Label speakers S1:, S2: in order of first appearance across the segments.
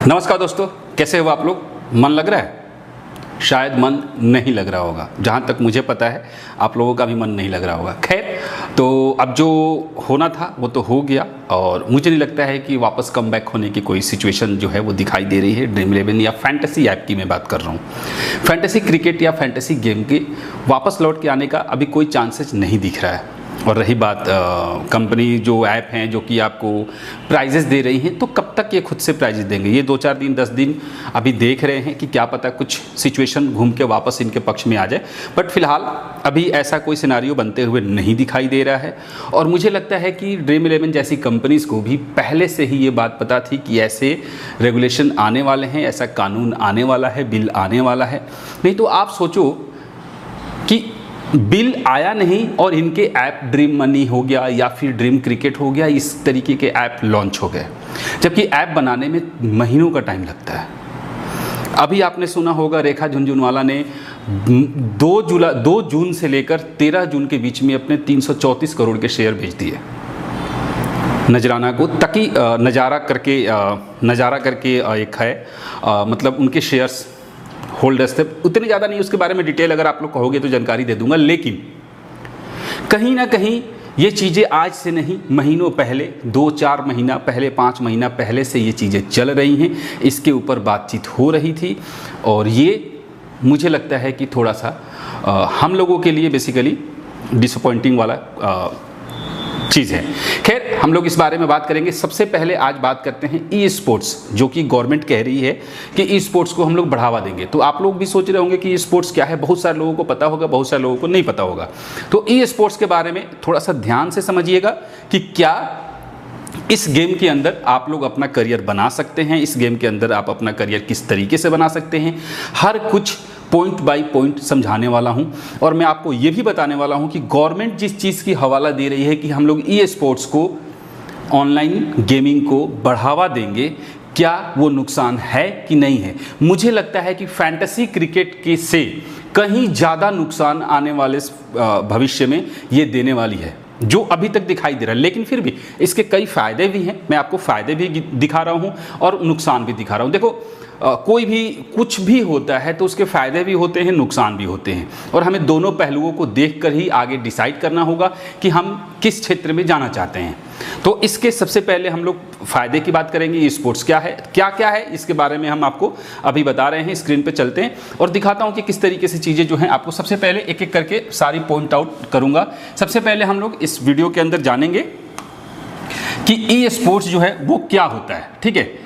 S1: नमस्कार दोस्तों, कैसे हो आप लोग। मन लग रहा है? शायद मन नहीं लग रहा होगा। जहाँ तक मुझे पता है आप लोगों का भी मन नहीं लग रहा होगा। खैर, तो अब जो होना था वो तो हो गया और मुझे नहीं लगता है कि वापस कम बैक होने की कोई सिचुएशन जो है वो दिखाई दे रही है। ड्रीम 11 या फैंटेसी ऐप की मैं बात कर रहा हूँ। फैंटेसी क्रिकेट या फैंटेसी गेम के वापस लौट के आने का अभी कोई चांसेस नहीं दिख रहा है। और रही बात कंपनी जो ऐप हैं जो कि आपको प्राइजेस दे रही हैं, तो कब तक ये खुद से प्राइजेस देंगे? ये 2-4 दिन 10 दिन अभी देख रहे हैं कि क्या पता कुछ सिचुएशन घूम के वापस इनके पक्ष में आ जाए। बट फिलहाल अभी ऐसा कोई सिनारियो बनते हुए नहीं दिखाई दे रहा है। और मुझे लगता है कि ड्रीम 11 जैसी कंपनीज़ को भी पहले से ही ये बात पता थी कि ऐसे रेगुलेशन आने वाले हैं, ऐसा कानून आने वाला है, बिल आने वाला है। नहीं तो आप सोचो कि बिल आया नहीं और इनके ऐप ड्रीम मनी हो गया या फिर ड्रीम क्रिकेट हो गया, इस तरीके के ऐप लॉन्च हो गए, जबकि ऐप बनाने में महीनों का टाइम लगता है। अभी आपने सुना होगा रेखा झुनझुनवाला ने 2 जून से लेकर 13 जून के बीच में अपने 334 करोड़ के शेयर बेच दिए नजराना को, ताकि नज़ारा करके एक है, मतलब उनके शेयर्स होल्डर्स थे। उतने ज़्यादा नहीं, उसके बारे में डिटेल अगर आप लोग कहोगे तो जानकारी दे दूंगा। लेकिन कहीं ना कहीं ये चीज़ें आज से नहीं, महीनों पहले, 2-4 महीना पहले, 5 महीना पहले से ये चीज़ें चल रही हैं। इसके ऊपर बातचीत हो रही थी और ये मुझे लगता है कि थोड़ा सा हम लोगों के लिए बेसिकली डिसअपॉइंटिंग वाला चीज़ है। खैर, हम लोग इस बारे में बात करेंगे। सबसे पहले आज बात करते हैं ई स्पोर्ट्स, जो कि गवर्नमेंट कह रही है कि ई स्पोर्ट्स को हम लोग बढ़ावा देंगे। तो आप लोग भी सोच रहे होंगे कि ई स्पोर्ट्स क्या है। बहुत सारे लोगों को पता होगा, बहुत सारे लोगों को नहीं पता होगा। तो ई स्पोर्ट्स के बारे में थोड़ा सा ध्यान से समझिएगा कि क्या इस गेम के अंदर आप लोग अपना करियर बना सकते हैं, इस गेम के अंदर आप अपना करियर किस तरीके से बना सकते हैं। हर कुछ पॉइंट बाय पॉइंट समझाने वाला हूं और मैं आपको ये भी बताने वाला हूं कि गवर्नमेंट जिस चीज़ की हवाला दे रही है कि हम लोग ई स्पोर्ट्स को, ऑनलाइन गेमिंग को बढ़ावा देंगे, क्या वो नुकसान है कि नहीं है। मुझे लगता है कि फैंटेसी क्रिकेट के से कहीं ज़्यादा नुकसान आने वाले भविष्य में ये देने वाली है, जो अभी तक दिखाई दे रहा है। लेकिन फिर भी इसके कई फ़ायदे भी हैं। मैं आपको फ़ायदे भी दिखा रहा हूं और नुकसान भी दिखा रहा हूं। देखो, कोई भी कुछ भी होता है तो उसके फ़ायदे भी होते हैं, नुकसान भी होते हैं, और हमें दोनों पहलुओं को देखकर ही आगे डिसाइड करना होगा कि हम किस क्षेत्र में जाना चाहते हैं। तो इसके सबसे पहले हम लोग फ़ायदे की बात करेंगे। ई स्पोर्ट्स क्या है, क्या क्या है, इसके बारे में हम आपको अभी बता रहे हैं। स्क्रीन पे चलते हैं और दिखाता हूं कि किस तरीके से चीज़ें जो हैं आपको सबसे पहले एक एक करके सारी पॉइंट आउट करूंगा। सबसे पहले हम लोग इस वीडियो के अंदर जानेंगे कि ई स्पोर्ट्स जो है वो क्या होता है। ठीक है,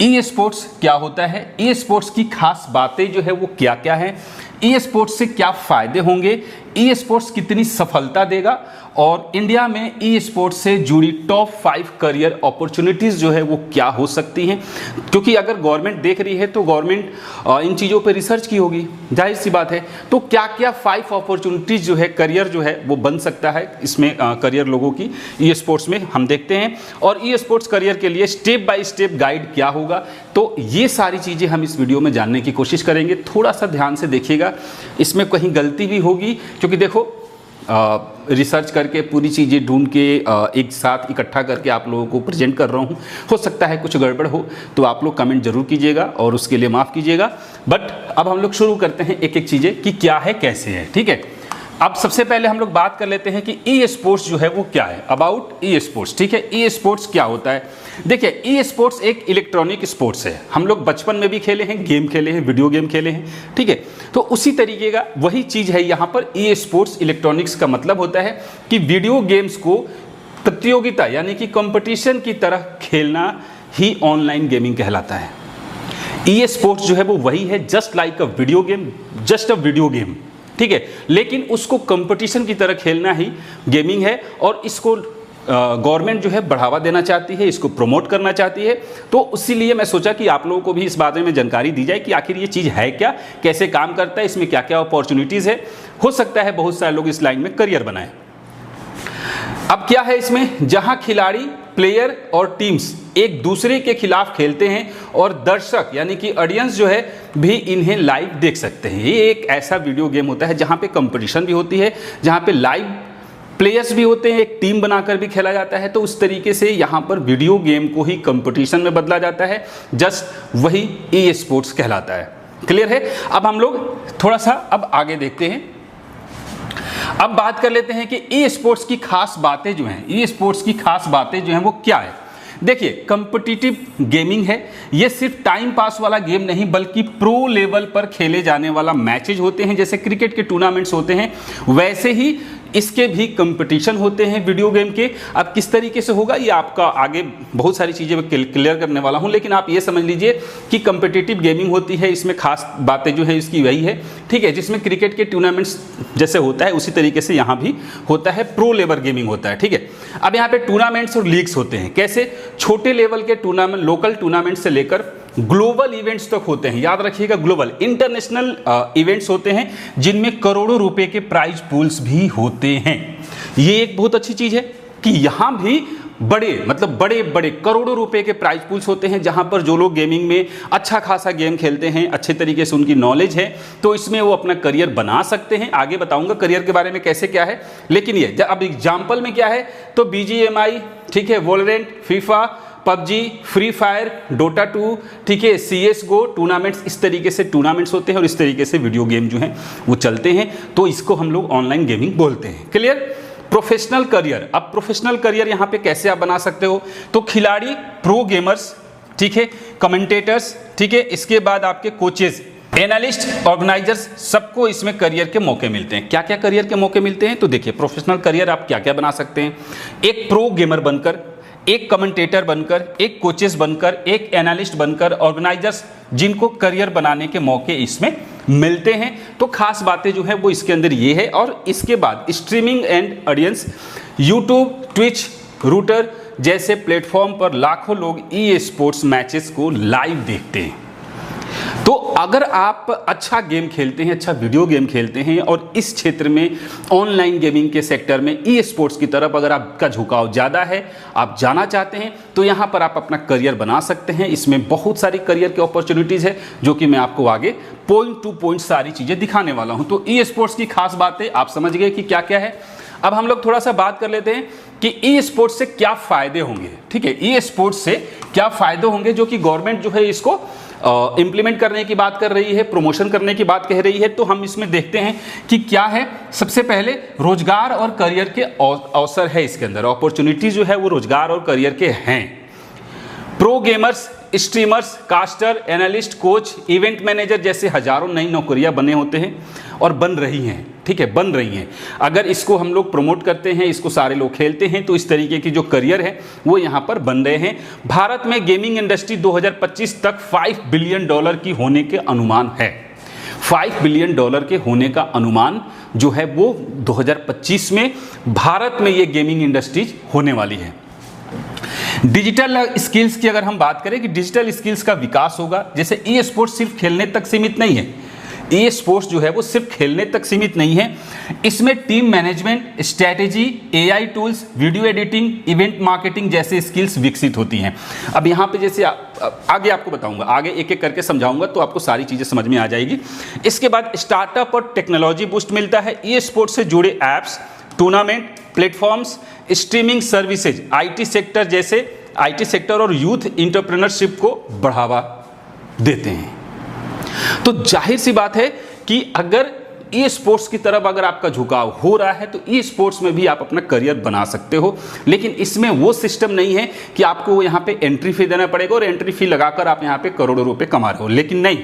S1: ई स्पोर्ट्स क्या होता है, ई स्पोर्ट्स की खास बातें जो है वो क्या क्या है, ई स्पोर्ट्स से क्या फ़ायदे होंगे, ई स्पोर्ट्स कितनी सफलता देगा, और इंडिया में ई स्पोर्ट्स से जुड़ी टॉप 5 करियर अपॉर्चुनिटीज़ जो है वो क्या हो सकती हैं। क्योंकि अगर गवर्नमेंट देख रही है तो गवर्नमेंट इन चीज़ों पे रिसर्च की होगी, जाहिर सी बात है। तो क्या क्या 5 अपॉर्चुनिटीज़ जो है, करियर जो है वो बन सकता है इसमें, करियर लोगों की ई स्पोर्ट्स में हम देखते हैं। और ई स्पोर्ट्स करियर के लिए स्टेप बाय स्टेप गाइड क्या होगा, तो ये सारी चीज़ें हम इस वीडियो में जानने की कोशिश करेंगे। थोड़ा सा ध्यान से देखिएगा, इसमें कहीं गलती भी होगी, क्योंकि देखो रिसर्च करके पूरी चीज़ें ढूंढ के एक साथ इकट्ठा करके आप लोगों को प्रेजेंट कर रहा हूँ। हो सकता है कुछ गड़बड़ हो तो आप लोग कमेंट जरूर कीजिएगा और उसके लिए माफ़ कीजिएगा। बट अब हम लोग शुरू करते हैं एक एक चीज़ें कि क्या है, कैसे है। ठीक है, अब सबसे पहले हम लोग बात कर लेते हैं कि ई स्पोर्ट्स जो है वो क्या है। अबाउट ई स्पोर्ट्स, ठीक है, ई स्पोर्ट्स क्या होता है। देखिए, ई स्पोर्ट्स एक इलेक्ट्रॉनिक स्पोर्ट्स है। हम लोग बचपन में भी खेले हैं, गेम खेले हैं, वीडियो गेम खेले हैं। ठीक है, तो उसी तरीके का वही चीज़ है यहाँ पर। ई स्पोर्ट्स इलेक्ट्रॉनिक्स का मतलब होता है कि वीडियो गेम्स को प्रतियोगिता यानी कि कंपटीशन की तरह खेलना ही ऑनलाइन गेमिंग कहलाता है। ई स्पोर्ट्स जो है वो वही है, just like a video game, just a video game. ठीक है, लेकिन उसको कंपटीशन की तरह खेलना ही गेमिंग है, और इसको गवर्नमेंट जो है बढ़ावा देना चाहती है, इसको प्रमोट करना चाहती है। तो इसीलिए मैं सोचा कि आप लोगों को भी इस बारे में जानकारी दी जाए कि आखिर ये चीज़ है क्या, कैसे काम करता है, इसमें क्या क्या अपॉर्चुनिटीज़ है। हो सकता है बहुत सारे लोग इस लाइन में करियर बनाएं। अब क्या है इसमें, जहां खिलाड़ी, प्लेयर और टीम्स एक दूसरे के खिलाफ खेलते हैं और दर्शक यानी कि ऑडियंस जो है भी इन्हें लाइव देख सकते हैं। ये एक ऐसा वीडियो गेम होता है जहां पे कंपटीशन भी होती है, जहां पे लाइव प्लेयर्स भी होते हैं, एक टीम बनाकर भी खेला जाता है। तो उस तरीके से यहाँ पर वीडियो गेम को ही कंपटीशन में बदला जाता है, जस्ट वही ई स्पोर्ट्स कहलाता है। क्लियर है? अब हम लोग थोड़ा सा अब आगे देखते हैं। अब बात कर लेते हैं कि ई स्पोर्ट्स की खास बातें जो हैं, ई स्पोर्ट्स की खास बातें जो हैं वो क्या है। देखिए, कंपिटिटिव गेमिंग है, ये सिर्फ टाइम पास वाला गेम नहीं बल्कि प्रो लेवल पर खेले जाने वाला मैचेज होते हैं। जैसे क्रिकेट के टूर्नामेंट्स होते हैं वैसे ही इसके भी कंपटीशन होते हैं वीडियो गेम के। अब किस तरीके से होगा ये आपका आगे बहुत सारी चीज़ें मैं क्लियर करने वाला हूं, लेकिन आप ये समझ लीजिए कि कंपिटिटिव गेमिंग होती है, इसमें खास बातें जो है इसकी वही है, ठीक है। जिसमें क्रिकेट के टूर्नामेंट्स जैसे होता है उसी तरीके से यहाँ भी होता है, प्रो लेवल गेमिंग होता है, ठीक है। अब यहाँ पे टूर्नामेंट्स और लीग्स होते हैं। कैसे? छोटे लेवल के टूर्नामेंट, लोकल टूर्नामेंट से लेकर ग्लोबल इवेंट्स तक होते हैं। याद रखिएगा, ग्लोबल इंटरनेशनल इवेंट्स होते हैं जिनमें करोड़ों रुपए के प्राइज पूल्स भी होते हैं। ये एक बहुत अच्छी चीज है कि यहां भी बड़े बड़े करोड़ों रुपए के प्राइज पूल्स होते हैं, जहां पर जो लोग गेमिंग में अच्छा खासा गेम खेलते हैं, अच्छे तरीके से उनकी नॉलेज है, तो इसमें वो अपना करियर बना सकते हैं। आगे बताऊंगा करियर के बारे में कैसे क्या है, लेकिन ये अब एग्जाम्पल में क्या है तो BGMI, ठीक है, Valorant, FIFA, PUBG, free fire, Dota 2, ठीक है, CSGO टूर्नामेंट्स, इस तरीके से टूर्नामेंट्स होते हैं और इस तरीके से वीडियो गेम जो हैं वो चलते हैं। तो इसको हम लोग ऑनलाइन गेमिंग बोलते हैं। क्लियर? Professional career. अब प्रोफेशनल करियर यहाँ पे कैसे आप बना सकते हो, तो खिलाड़ी, प्रो गेमर्स, ठीक है, कमेंटेटर्स, ठीक है, इसके बाद आपके कोचेज, एनालिस्ट, ऑर्गेनाइजर्स, सबको इसमें करियर के मौके मिलते हैं। क्या क्या करियर के मौके मिलते हैं, तो देखिए प्रोफेशनल करियर आप क्या क्या बना सकते हैं। एक प्रो गेमर बनकर, एक कमेंटेटर बनकर, एक कोचेस बनकर, एक एनालिस्ट बनकर, ऑर्गेनाइजर्स, जिनको करियर बनाने के मौके इसमें मिलते हैं। तो खास बातें जो है वो इसके अंदर ये है। और इसके बाद streaming and audience, YouTube, Twitch, router जैसे प्लेटफॉर्म पर लाखों लोग ई स्पोर्ट्स मैचेस को लाइव देखते हैं। तो अगर आप अच्छा गेम खेलते हैं, अच्छा वीडियो गेम खेलते हैं और इस क्षेत्र में ऑनलाइन गेमिंग के सेक्टर में ई स्पोर्ट्स की तरफ अगर आपका झुकाव ज़्यादा है, आप जाना चाहते हैं, तो यहाँ पर आप अपना करियर बना सकते हैं। इसमें बहुत सारी करियर की अपॉर्चुनिटीज़ है जो कि मैं आपको आगे पॉइंट टू पॉइंट सारी चीज़ें दिखाने वाला हूँ। तो ई स्पोर्ट्स की खास बातें आप समझ गए कि क्या क्या है। अब हम लोग थोड़ा सा बात कर लेते हैं कि ई स्पोर्ट्स से क्या फ़ायदे होंगे, ठीक है। ई स्पोर्ट्स से क्या फ़ायदे होंगे जो कि गवर्नमेंट जो है इसको इम्प्लीमेंट करने की बात कर रही है, प्रमोशन करने की बात कह रही है। तो हम इसमें देखते हैं कि क्या है। सबसे पहले रोजगार और करियर के अवसर है इसके अंदर, अपॉर्चुनिटी जो है वो रोजगार और करियर के हैं। Pro gamers, streamers, caster, analyst, coach, event manager जैसे हजारों नई नौकरियां बने होते हैं और बन रही हैं, ठीक है, बन रही हैं। अगर इसको हम लोग प्रमोट करते हैं, इसको सारे लोग खेलते हैं, तो इस तरीके की जो करियर है वो यहाँ पर बन रहे हैं। भारत में गेमिंग इंडस्ट्री 2025 तक $5 बिलियन की होने के अनुमान है। $5 बिलियन के होने का अनुमान जो है वो 2025 में भारत में ये गेमिंग इंडस्ट्रीज होने वाली है। डिजिटल स्किल्स की अगर हम बात करें कि डिजिटल स्किल्स का विकास होगा। जैसे ई स्पोर्ट्स सिर्फ खेलने तक सीमित नहीं है, ई स्पोर्ट्स जो है वो सिर्फ खेलने तक सीमित नहीं है। इसमें team management, strategy, AI tools, video editing, event marketing जैसे स्किल्स विकसित होती हैं। अब यहाँ पे जैसे आगे आपको बताऊंगा, आगे एक एक करके समझाऊंगा तो आपको सारी चीज़ें समझ में आ जाएगी। इसके बाद स्टार्टअप और टेक्नोलॉजी बूस्ट मिलता है। ई स्पोर्ट्स से जुड़े apps, tournament, platforms, streaming services, IT sector और यूथ एंटरप्रेन्योरशिप को बढ़ावा देते हैं। तो जाहिर सी बात है कि अगर ई स्पोर्ट्स की तरफ अगर आपका झुकाव हो रहा है तो ई स्पोर्ट्स में भी आप अपना करियर बना सकते हो। लेकिन इसमें वो सिस्टम नहीं है कि आपको यहाँ पे एंट्री फी देना पड़ेगा और एंट्री फी लगाकर आप यहाँ पे करोड़ों रुपए कमा रहे हो। लेकिन नहीं,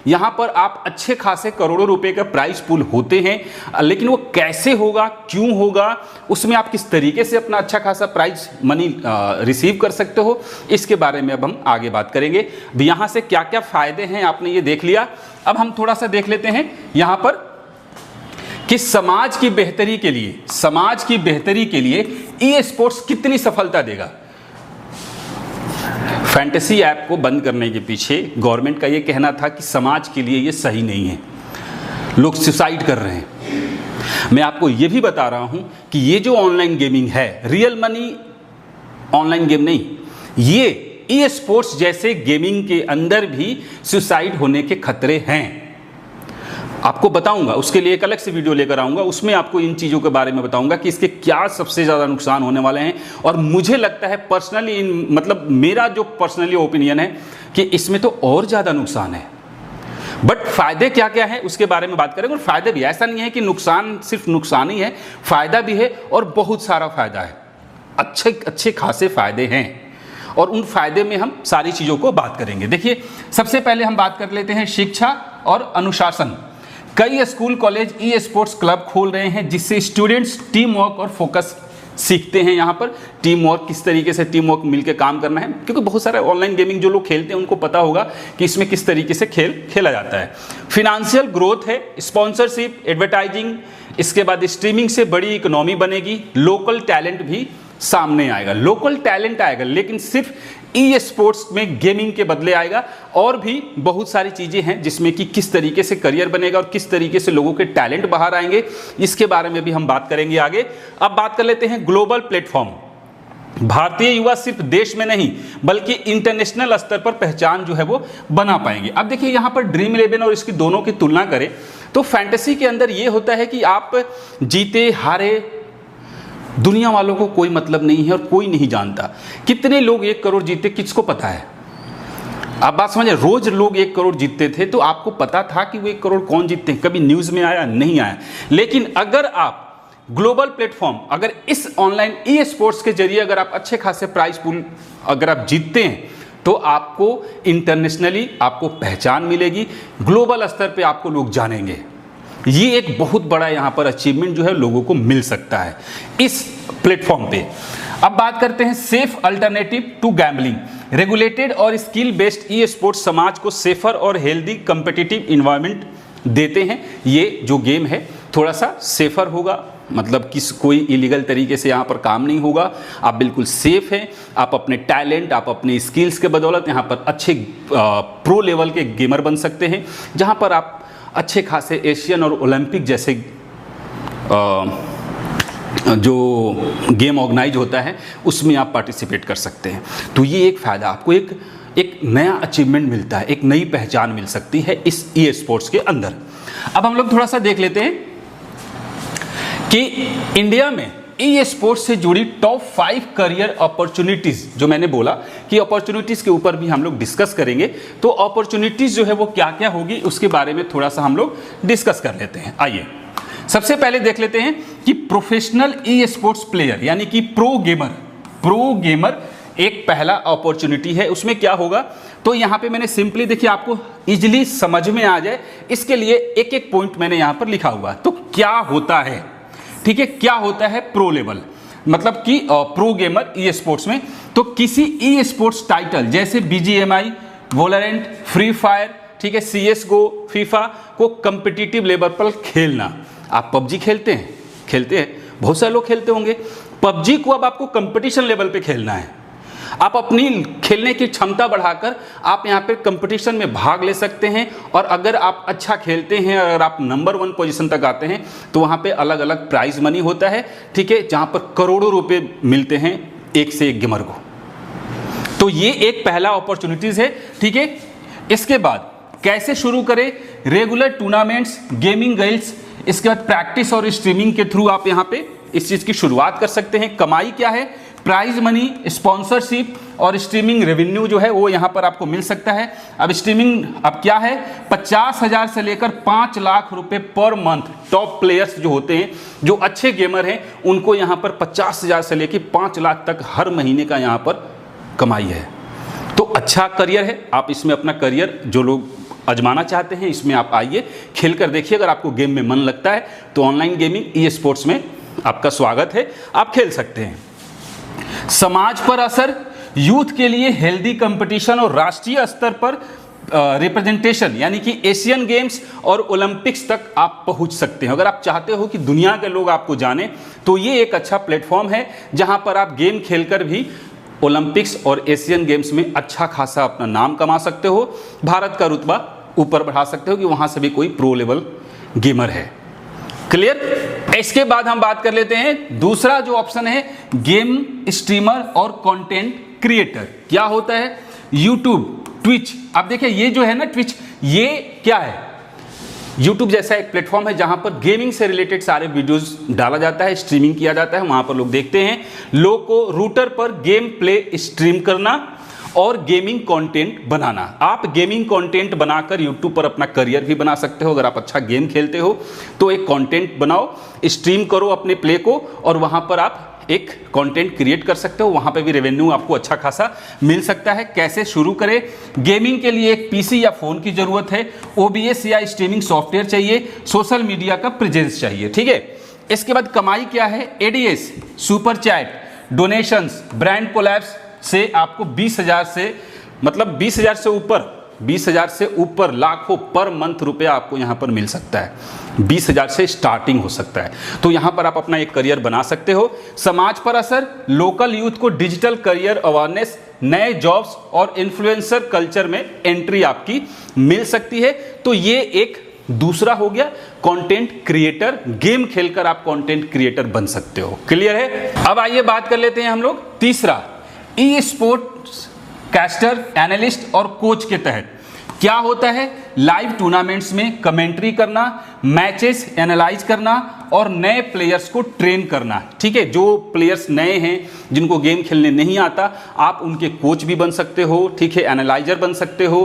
S1: यहाँ पर आप अच्छे खासे करोड़ों रुपए का प्राइस पूल होते हैं। लेकिन वो कैसे होगा, क्यों होगा, उसमें आप किस तरीके से अपना अच्छा खासा प्राइज मनी रिसीव कर सकते हो, इसके बारे में अब हम आगे बात करेंगे। अब यहाँ से क्या क्या फायदे हैं आपने ये देख लिया। अब हम थोड़ा सा देख लेते हैं यहाँ पर कि समाज की बेहतरी के लिए ई स्पोर्ट्स कितनी सफलता देगा। फैंटेसी ऐप को बंद करने के पीछे गवर्नमेंट का ये कहना था कि समाज के लिए ये सही नहीं है, लोग सुसाइड कर रहे हैं। मैं आपको ये भी बता रहा हूं कि ये जो ऑनलाइन गेमिंग है, रियल मनी ऑनलाइन गेम नहीं, ये ई स्पोर्ट्स जैसे गेमिंग के अंदर भी सुसाइड होने के खतरे हैं। आपको बताऊंगा, उसके लिए एक अलग से वीडियो लेकर आऊंगा, उसमें आपको इन चीज़ों के बारे में बताऊंगा कि इसके क्या सबसे ज़्यादा नुकसान होने वाले हैं। और मुझे लगता है पर्सनली, मतलब मेरा जो पर्सनली ओपिनियन है कि इसमें तो और ज़्यादा नुकसान है। बट फायदे क्या क्या है उसके बारे में बात करेंगे। और फायदे भी, ऐसा नहीं है कि नुकसान सिर्फ नुकसान ही है, फायदा भी है और बहुत सारा फायदा है, अच्छे अच्छे खासे फायदे हैं। और उन फायदे में हम सारी चीज़ों को बात करेंगे। देखिए, सबसे पहले हम बात कर लेते हैं शिक्षा और अनुशासन। कई school college e sports club खोल रहे हैं जिससे स्टूडेंट्स टीम वर्क और फोकस सीखते हैं। यहाँ पर टीम वर्क, किस तरीके से टीम वर्क मिलकर काम करना है, क्योंकि बहुत सारे ऑनलाइन गेमिंग जो लोग खेलते हैं उनको पता होगा कि इसमें किस तरीके से खेल खेला जाता है। फिनेंशियल ग्रोथ है, स्पॉन्सरशिप, एडवर्टाइजिंग, इसके बाद स्ट्रीमिंग से बड़ी इकोनॉमी बनेगी। लोकल टैलेंट भी सामने आएगा, लोकल टैलेंट आएगा, लेकिन सिर्फ ई स्पोर्ट्स में गेमिंग के बदले आएगा। और भी बहुत सारी चीज़ें हैं जिसमें कि किस तरीके से करियर बनेगा और किस तरीके से लोगों के टैलेंट बाहर आएंगे, इसके बारे में भी हम बात करेंगे आगे। अब बात कर लेते हैं ग्लोबल प्लेटफॉर्म। भारतीय युवा सिर्फ देश में नहीं बल्कि इंटरनेशनल स्तर पर पहचान जो है वो बना पाएंगे। अब देखिए, यहाँ पर ड्रीम 11 और इसकी दोनों की तुलना करें तो फैंटेसी के अंदर ये होता है कि आप जीते हारे दुनिया वालों को कोई मतलब नहीं है और कोई नहीं जानता। कितने लोग 1 करोड़ जीते किसको पता है? आप बात समझे, रोज लोग 1 करोड़ जीतते थे तो आपको पता था कि वो 1 करोड़ कौन जीतते हैं? कभी न्यूज़ में आया? नहीं आया। लेकिन अगर आप ग्लोबल प्लेटफॉर्म, अगर इस ऑनलाइन ई स्पोर्ट्स के जरिए अगर आप अच्छे खासे प्राइस पूल अगर आप जीतते हैं तो आपको इंटरनेशनली आपको पहचान मिलेगी, ग्लोबल स्तर पे आपको लोग जानेंगे। ये एक बहुत बड़ा यहाँ पर अचीवमेंट जो है लोगों को मिल सकता है इस प्लेटफॉर्म पे। अब बात करते हैं safe alternative to gambling. Regulated और स्किल बेस्ड ई स्पोर्ट्स समाज को सेफर और हेल्दी कम्पिटिटिव इन्वायरमेंट देते हैं। ये जो गेम है थोड़ा सा सेफर होगा, मतलब किस कोई इलीगल तरीके से यहाँ पर काम नहीं होगा, आप बिल्कुल सेफ हैं। आप अपने टैलेंट, आप अपने स्किल्स के बदौलत यहाँ पर अच्छे प्रो लेवल के गेमर बन सकते हैं, जहाँ पर आप अच्छे खासे एशियन और ओलंपिक जैसे जो गेम ऑर्गेनाइज होता है उसमें आप पार्टिसिपेट कर सकते हैं। तो ये एक फ़ायदा, आपको एक नया अचीवमेंट मिलता है, एक नई पहचान मिल सकती है इस ई स्पोर्ट्स के अंदर। अब हम लोग थोड़ा सा देख लेते हैं कि इंडिया में ई स्पोर्ट्स से जुड़ी टॉप 5 करियर अपॉर्चुनिटीज़, जो मैंने बोला कि अपॉर्चुनिटीज़ के ऊपर भी हम लोग डिस्कस करेंगे। तो अपॉर्चुनिटीज़ जो है वो क्या क्या होगी उसके बारे में थोड़ा सा हम लोग डिस्कस कर लेते हैं। आइए, सबसे पहले देख लेते हैं कि प्रोफेशनल ई स्पोर्ट्स प्लेयर यानी कि प्रो गेमर एक पहला अपॉर्चुनिटी है। उसमें क्या होगा, तो यहाँ पे मैंने सिंपली, देखिए आपको इजिली समझ में आ जाए इसके लिए एक एक पॉइंट मैंने यहाँ पर लिखा हुआ। तो क्या होता है, ठीक है, क्या होता है प्रो लेवल, मतलब कि प्रो गेमर ई स्पोर्ट्स में। तो किसी ई स्पोर्ट्स टाइटल जैसे BGMI, वोलोरेंट, फ्री फायर, ठीक है, CSGO, FIFA को कम्पिटिटिव लेवल पर खेलना। आप PUBG खेलते हैं, बहुत सारे लोग खेलते होंगे। PUBG को अब आपको कंपटीशन लेवल पे खेलना है। आप अपनी खेलने की क्षमता बढ़ाकर आप यहाँ पे कंपटीशन में भाग ले सकते हैं। और अगर आप अच्छा खेलते हैं, अगर आप नंबर 1 पोजीशन तक आते हैं तो वहाँ पे अलग अलग प्राइज मनी होता है, ठीक है, जहाँ पर करोड़ों रुपए मिलते हैं एक से एक गेमर को। तो ये एक पहला अपॉर्चुनिटीज़ है, ठीक है। इसके बाद कैसे शुरू करें, रेगुलर टूर्नामेंट्स, गेमिंग गिल्ड्स, इसके बाद प्रैक्टिस और स्ट्रीमिंग के थ्रू आप यहाँ पे इस चीज़ की शुरुआत कर सकते हैं। कमाई क्या है, प्राइज मनी, स्पॉन्सरशिप और स्ट्रीमिंग रेवेन्यू जो है वो यहाँ पर आपको मिल सकता है। अब स्ट्रीमिंग अब क्या है, 50,000 से लेकर 5 लाख रुपए पर मंथ। टॉप प्लेयर्स जो होते हैं, जो अच्छे गेमर हैं, उनको यहाँ पर 50,000 से लेकर 5 लाख तक हर महीने का यहाँ पर कमाई है। तो अच्छा करियर है, आप इसमें अपना करियर जो लोग आजमाना चाहते हैं इसमें आप आइए, खेल कर देखिए। अगर आपको गेम में मन लगता है तो ऑनलाइन गेमिंग ई स्पोर्ट्स में आपका स्वागत है, आप खेल सकते हैं। समाज पर असर, यूथ के लिए हेल्दी कंपटीशन और राष्ट्रीय स्तर पर रिप्रेजेंटेशन, यानी कि एशियन गेम्स और ओलंपिक्स तक आप पहुंच सकते हैं। अगर आप चाहते हो कि दुनिया के लोग आपको जाने तो ये एक अच्छा प्लेटफॉर्म है जहां पर आप गेम खेलकर भी ओलंपिक्स और एशियन गेम्स में अच्छा खासा अपना नाम कमा सकते हो, भारत का रुतबा ऊपर बढ़ा सकते हो कि वहां से भी कोई प्रो लेवल गेमर है। क्लियर। इसके बाद हम बात कर लेते हैं दूसरा जो ऑप्शन है, गेम स्ट्रीमर और कंटेंट क्रिएटर। क्या होता है, यूट्यूब, ट्विच। अब देखिए ये जो है ना ट्विच, ये क्या है, YouTube जैसा एक प्लेटफॉर्म है जहां पर गेमिंग से रिलेटेड सारे वीडियोस डाला जाता है, स्ट्रीमिंग किया जाता है, वहां पर लोग देखते हैं। लोग को रूटर पर गेम प्ले स्ट्रीम करना और गेमिंग कंटेंट बनाना। आप गेमिंग कंटेंट बनाकर YouTube पर अपना करियर भी बना सकते हो। अगर आप अच्छा गेम खेलते हो तो एक कंटेंट बनाओ, स्ट्रीम करो अपने प्ले को और वहां पर आप एक कंटेंट क्रिएट कर सकते हो। वहां पे भी रेवेन्यू आपको अच्छा खासा मिल सकता है। कैसे शुरू करें? गेमिंग के लिए एक पीसी या फोन की जरूरत है, OBS या स्ट्रीमिंग सॉफ्टवेयर चाहिए, सोशल मीडिया का प्रेजेंस चाहिए, ठीक है। इसके बाद कमाई क्या है? ADS, super chat, donations, brand collabs से आपको 20,000 से मतलब 20,000 से ऊपर 20,000 से ऊपर लाखों पर मंथ रुपया आपको यहां पर मिल सकता है। 20,000 से स्टार्टिंग हो सकता है, तो यहां पर आप अपना एक करियर बना सकते हो। समाज पर असर, लोकल यूथ को डिजिटल करियर अवेयरनेस, नए जॉब्स और इन्फ्लुएंसर कल्चर में एंट्री आपकी मिल सकती है। तो ये एक दूसरा हो गया कंटेंट क्रिएटर। गेम खेलकर आप कंटेंट क्रिएटर बन सकते हो। क्लियर है? अब आइए बात कर लेते हैं हम लोग तीसरा, ई स्पोर्ट्स कैस्टर, एनालिस्ट और कोच के तहत क्या होता है? लाइव टूर्नामेंट्स में कमेंट्री करना, मैचेस एनालाइज करना और नए प्लेयर्स को ट्रेन करना, ठीक है। जो प्लेयर्स नए हैं जिनको गेम खेलने नहीं आता, आप उनके कोच भी बन सकते हो, ठीक है, एनालाइजर बन सकते हो।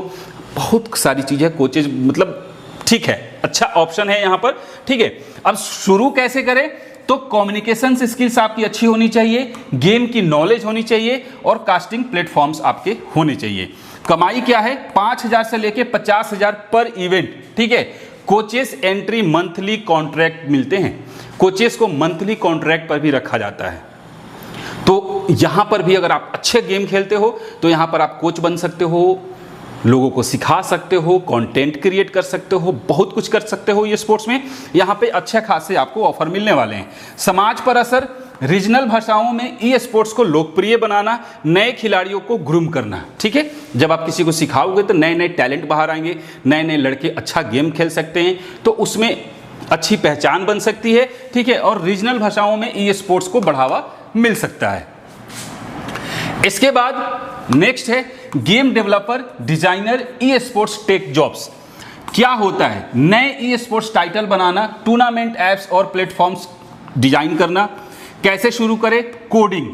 S1: बहुत सारी चीजें कोचेज, मतलब ठीक है, अच्छा ऑप्शन है यहां पर, ठीक है। अब शुरू कैसे करें? तो कम्युनिकेशन स्किल्स आपकी अच्छी होनी चाहिए, गेम की नॉलेज होनी चाहिए और कास्टिंग प्लेटफॉर्म्स आपके होने चाहिए। कमाई क्या है? 5,000 से लेके 50,000 पर इवेंट, ठीक है। कोचेस एंट्री मंथली कॉन्ट्रैक्ट मिलते हैं, कोचेस को मंथली कॉन्ट्रैक्ट पर भी रखा जाता है। तो यहां पर भी अगर आप अच्छे गेम खेलते हो तो यहां पर आप कोच बन सकते हो, लोगों को सिखा सकते हो, कंटेंट क्रिएट कर सकते हो, बहुत कुछ कर सकते हो। ये स्पोर्ट्स में यहाँ पे अच्छे खासे आपको ऑफर मिलने वाले हैं। समाज पर असर, रीजनल भाषाओं में ई स्पोर्ट्स को लोकप्रिय बनाना, नए खिलाड़ियों को ग्रूम करना, ठीक है। जब आप किसी को सिखाओगे तो नए नए टैलेंट बाहर आएंगे, नए नए लड़के अच्छा गेम खेल सकते हैं, तो उसमें अच्छी पहचान बन सकती है, ठीक है। और रीजनल भाषाओं में ई स्पोर्ट्स को बढ़ावा मिल सकता है। इसके बाद नेक्स्ट है game developer, designer, e sports tech jobs. क्या होता है? नए ई स्पोर्ट्स टाइटल बनाना, टूर्नामेंट एप्स और प्लेटफॉर्म्स डिजाइन करना। कैसे शुरू करें? Coding,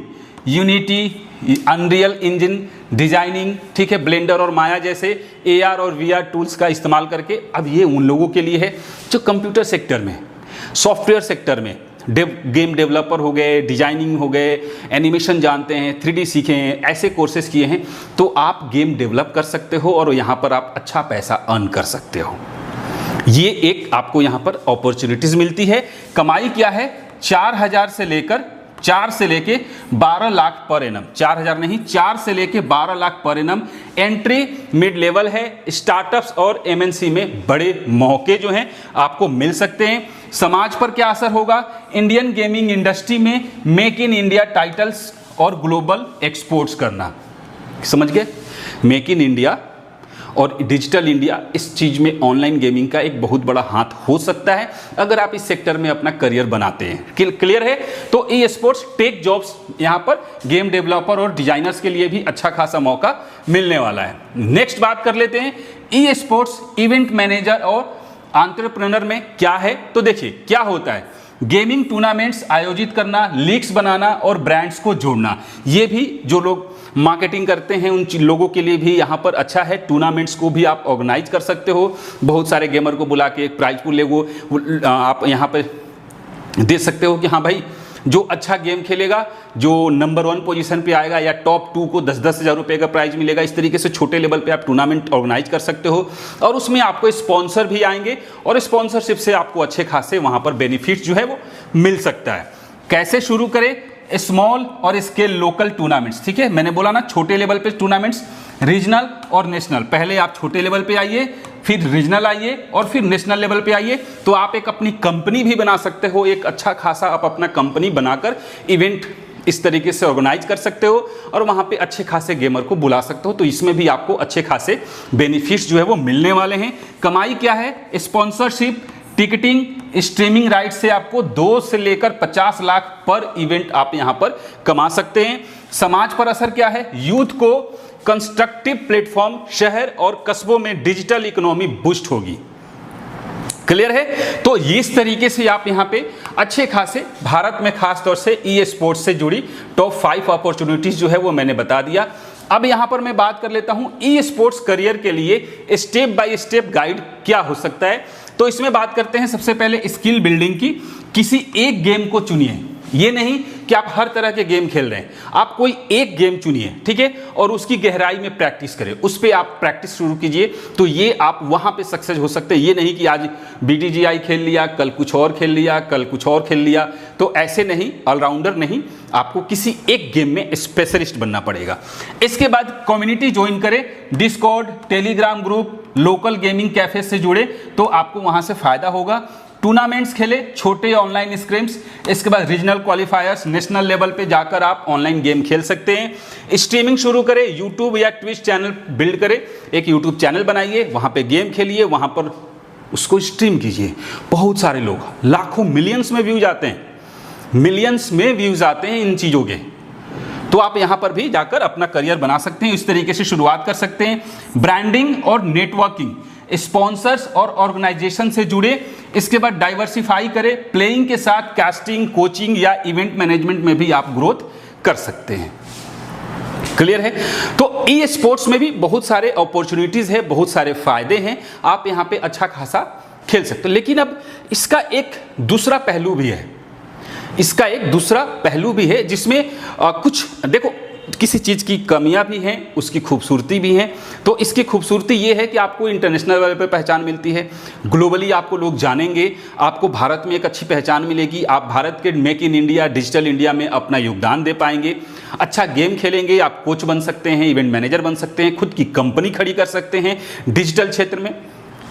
S1: unity, unreal engine designing, ठीक है, ब्लेंडर और माया जैसे AR और VR टूल्स का इस्तेमाल करके। अब ये उन लोगों के लिए है जो कंप्यूटर सेक्टर में, सॉफ्टवेयर सेक्टर में गेम डेवलपर हो गए, डिजाइनिंग हो गए, एनिमेशन जानते हैं, 3D सीखे हैं, ऐसे कोर्सेज किए हैं, तो आप गेम डेवलप कर सकते हो और यहाँ पर आप अच्छा पैसा अर्न कर सकते हो। ये एक आपको यहाँ पर अपॉर्चुनिटीज मिलती है। कमाई क्या है? 4,000 से लेकर 4 से लेके 12 लाख पर एनम, 4,000 नहीं, 4 से लेके 12 lakh per annum. Entry mid level है। स्टार्टअप्स और MNC में बड़े मौके जो हैं आपको मिल सकते हैं। समाज पर क्या असर होगा? इंडियन गेमिंग इंडस्ट्री में मेक इन इंडिया टाइटल्स और ग्लोबल एक्सपोर्ट्स करना। समझ गए? मेक इन इंडिया और डिजिटल इंडिया, इस चीज़ में ऑनलाइन गेमिंग का एक बहुत बड़ा हाथ हो सकता है अगर आप इस सेक्टर में अपना करियर बनाते हैं। क्लियर है? तो ई स्पोर्ट्स टेक जॉब्स यहाँ पर गेम डेवलपर और डिजाइनर्स के लिए भी अच्छा खासा मौका मिलने वाला है। नेक्स्ट बात कर लेते हैं ई स्पोर्ट्स इवेंट मैनेजर और एंटरप्रेन्योर में क्या है। तो देखिए क्या होता है, गेमिंग टूर्नामेंट्स आयोजित करना, लीग्स बनाना और ब्रांड्स को जोड़ना। ये भी जो लोग मार्केटिंग करते हैं उन लोगों के लिए भी यहाँ पर अच्छा है। टूर्नामेंट्स को भी आप ऑर्गेनाइज कर सकते हो, बहुत सारे गेमर को बुला के प्राइज को ले वो आप यहाँ पे दे सकते हो कि हाँ भाई जो अच्छा गेम खेलेगा, जो नंबर 1 पोजीशन पे आएगा या टॉप 2 को 10-10 हज़ार रुपये का प्राइज मिलेगा। इस तरीके से छोटे लेवल पे आप टूर्नामेंट ऑर्गेनाइज कर सकते हो और उसमें आपको स्पॉन्सर भी आएंगे और स्पॉन्सरशिप से आपको अच्छे खासे वहाँ पर बेनिफिट्स जो है वो मिल सकता है। कैसे शुरू करें? स्मॉल और स्केल लोकल टूर्नामेंट्स, ठीक है। मैंने बोला ना छोटे लेवल पे टूर्नामेंट्स, रीजनल और नेशनल। पहले आप छोटे लेवल पे आइए, फिर रीजनल आइए और फिर नेशनल लेवल पे आइए। तो आप एक अपनी कंपनी भी बना सकते हो, एक अच्छा खासा आप अपना कंपनी बनाकर इवेंट इस तरीके से ऑर्गेनाइज कर सकते हो और वहाँ पे अच्छे खासे गेमर को बुला सकते हो। तो इसमें भी आपको अच्छे खासे बेनिफिट्स जो है वो मिलने वाले हैं। कमाई क्या है? स्पॉन्सरशिप, टिकटिंग, स्ट्रीमिंग राइट से आपको 2 से लेकर 50 लाख पर इवेंट आप यहां पर कमा सकते हैं। समाज पर असर क्या है? यूथ को कंस्ट्रक्टिव प्लेटफॉर्म, शहर और कस्बों में डिजिटल इकोनॉमी बूस्ट होगी। क्लियर है? तो इस तरीके से आप यहाँ पे अच्छे खासे भारत में खास तौर से ई स्पोर्ट्स से जुड़ी टॉप 5 अपॉर्चुनिटीज जो है वो मैंने बता दिया। अब यहाँ पर मैं बात कर लेता हूँ ई स्पोर्ट्स करियर के लिए स्टेप बाय स्टेप गाइड क्या हो सकता है। तो इसमें बात करते हैं सबसे पहले स्किल बिल्डिंग की। किसी एक गेम को चुनिए, ये नहीं कि आप हर तरह के गेम खेल रहे हैं, आप कोई एक गेम चुनिए, ठीक है, और उसकी गहराई में प्रैक्टिस करें, उस पर आप प्रैक्टिस शुरू कीजिए, तो ये आप वहां पे सक्सेस हो सकते हैं। ये नहीं कि आज BDGI खेल लिया, कल कुछ और खेल लिया, कल कुछ और खेल लिया, तो ऐसे नहीं, ऑलराउंडर नहीं, आपको किसी एक गेम में स्पेशलिस्ट बनना पड़ेगा। इसके बाद कम्युनिटी ज्वाइन करें, Discord, Telegram group, local gaming cafe से जुड़े, तो आपको वहां से फायदा होगा। टूर्नामेंट्स खेले, छोटे ऑनलाइन स्क्रिम्स, इसके बाद रीजनल क्वालिफायर्स, नेशनल लेवल पे जाकर आप ऑनलाइन गेम खेल सकते हैं। स्ट्रीमिंग शुरू करें, यूट्यूब या ट्विच चैनल बिल्ड करें, एक यूट्यूब चैनल बनाइए, वहाँ पे गेम खेलिए, वहाँ पर उसको स्ट्रीम कीजिए। बहुत सारे लोग, लाखों मिलियंस में व्यूज आते हैं, मिलियंस में व्यूज आते हैं इन चीज़ों के, तो आप यहाँ पर भी जाकर अपना करियर बना सकते हैं। इस तरीके से शुरुआत कर सकते हैं। ब्रांडिंग और नेटवर्किंग, स्पॉन्सर्स और ऑर्गेनाइजेशन से जुड़े। इसके बाद डाइवर्सिफाई करें, प्लेइंग के साथ कास्टिंग, कोचिंग या इवेंट मैनेजमेंट में भी आप ग्रोथ कर सकते हैं। क्लियर है? तो ई स्पोर्ट्स में भी बहुत सारे अपॉर्चुनिटीज है, बहुत सारे फायदे हैं, आप यहाँ पे अच्छा खासा खेल सकते हो। लेकिन अब इसका एक दूसरा पहलू भी है, इसका एक दूसरा पहलू भी है जिसमें कुछ देखो, किसी चीज़ की कमियां भी हैं, उसकी खूबसूरती भी है। तो इसकी खूबसूरती ये है कि आपको इंटरनेशनल लेवल पे पहचान मिलती है, ग्लोबली आपको लोग जानेंगे, आपको भारत में एक अच्छी पहचान मिलेगी, आप भारत के make in India, digital India में अपना योगदान दे पाएंगे, अच्छा गेम खेलेंगे, आप कोच बन सकते हैं, इवेंट मैनेजर बन सकते हैं, खुद की कंपनी खड़ी कर सकते हैं डिजिटल क्षेत्र में,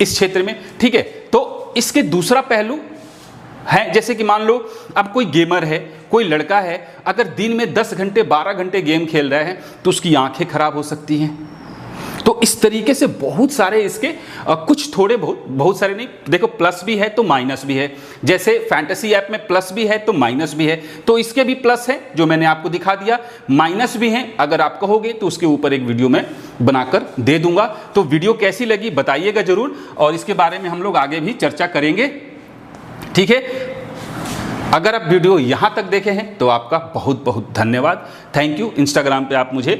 S1: इस क्षेत्र में, ठीक है। तो इसके दूसरा पहलू है, जैसे कि मान लो अब कोई गेमर है, कोई लड़का है, अगर दिन में 10 घंटे 12 घंटे गेम खेल रहा है तो उसकी आंखें खराब हो सकती हैं। तो इस तरीके से बहुत सारे इसके कुछ थोड़े बहुत सारे नहीं, देखो प्लस भी है तो माइनस भी है। जैसे फैंटेसी ऐप में प्लस भी है तो माइनस भी है, तो इसके भी प्लस है जो मैंने आपको दिखा दिया, माइनस भी है। अगर आप कहोगे तो उसके ऊपर एक वीडियो मैं बनाकर दे दूंगा। तो वीडियो कैसी लगी बताइएगा जरूर, और इसके बारे में हम लोग आगे भी चर्चा करेंगे, ठीक है। अगर आप वीडियो यहाँ तक देखे हैं तो आपका बहुत बहुत धन्यवाद, थैंक यू। इंस्टाग्राम पे आप मुझे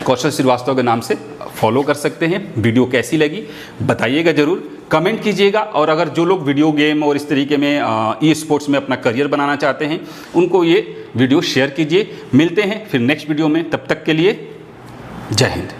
S1: कौशल श्रीवास्तव के नाम से फॉलो कर सकते हैं। वीडियो कैसी लगी बताइएगा जरूर, कमेंट कीजिएगा। और अगर जो लोग वीडियो गेम और इस तरीके में ई स्पोर्ट्स में अपना करियर बनाना चाहते हैं, उनको ये वीडियो शेयर कीजिए। मिलते हैं फिर नेक्स्ट वीडियो में, तब तक के लिए जय हिंद।